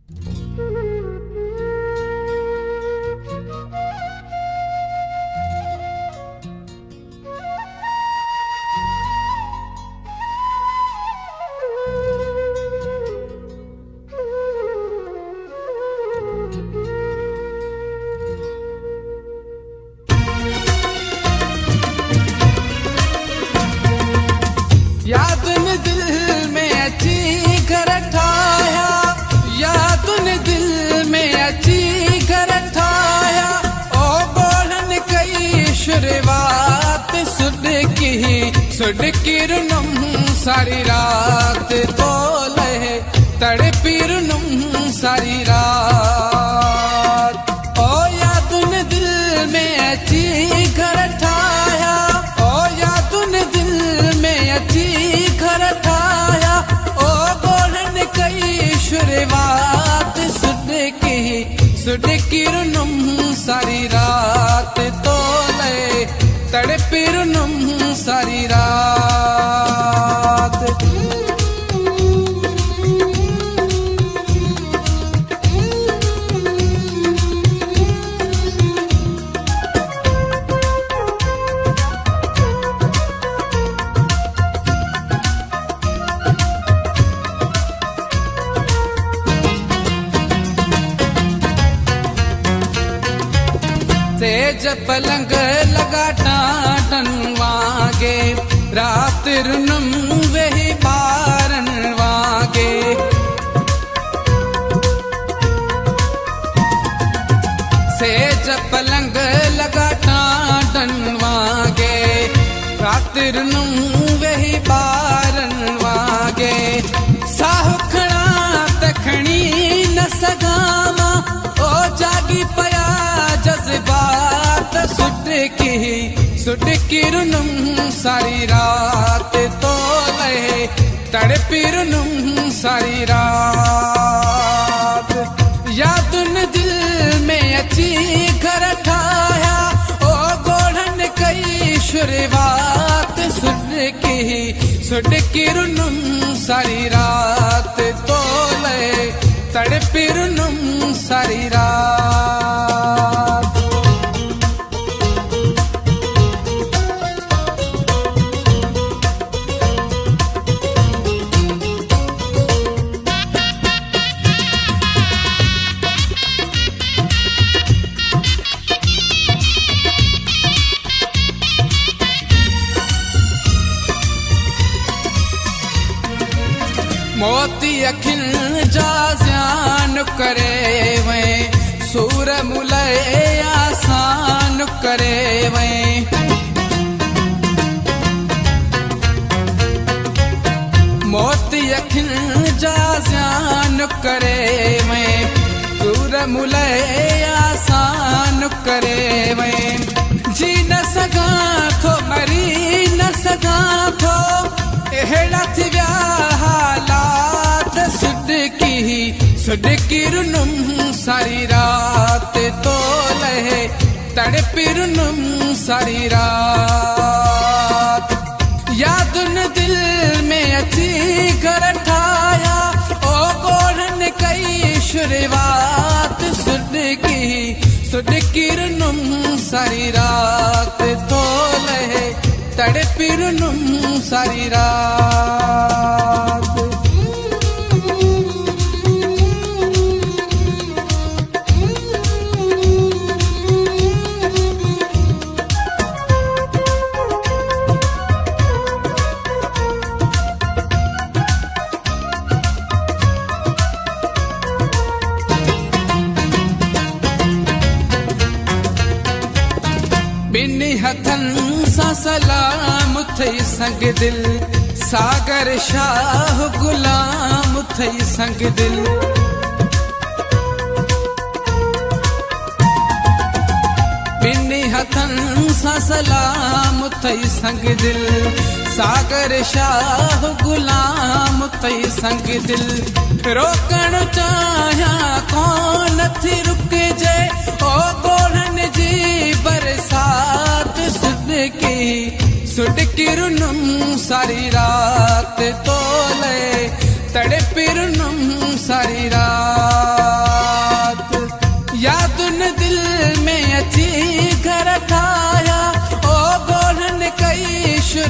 याद ने दिल में अची घर ठाया, याद ने दिल में अची घर ठाया। ओ बोलन कई शुरुआत सुडकी रुनम सारी रात तो लहे तड़पी रुनम सारी रात। ओ याद ने दिल में अची घर ठाया, ओ याद ने दिल में अची घर ठाया। ओ बोलन कई शुरुआत सुडकी रुनम सारी रात तो ले तड़पी रुनम सारी रात। तेज पलंग लगा टाटन वागे, रात रुनम वही बारन वागे। तेज पलंग लगा टाटन वागे, रात रुनम वही बारन वागे। साहुखड़ा तखणी न सगामा, ओ जागी पया जज्बात सुडकी रुनम सारी रात तो लहे तड़पी रुनम सारी रात। याद ने दिल में अची घर ठाया, ओ गोढ़न कई शुरुआत सुडकी रुनम सारी रात तो लहे तड़पी रुनम सारी रात। मोती अखिल जा ज़्यान करे वे, सूर मुलए आसान करे वे। मोती अखिल जा ज़्यान करे वे, सूर मुलए आसान करे वे। जी न सगा थो मरी न सगा थो, एड़ा थी व्या हालात सुडकी रुनम सारी रात तो लहे तड़पी रुनम सारी रात। याद ने दिल में अची घर ठाया, ओ गोढ़न कई शुरुआत सुडकी रुनम सारी रात तो लहे तड़पी रुनम सारी रात। बिन्नी हथन सा सलाम थई संग दिल, सागर शाह गुलाम थई संग दिल। बिन्नी हथन सा सलाम थई संग दिल, सागर शाह गुलाम थई संग दिल। रोकण चाहिया कौन थी रुक जे, ओ गोढ़न जी बरसात सुडकी रुनम सारी रात तो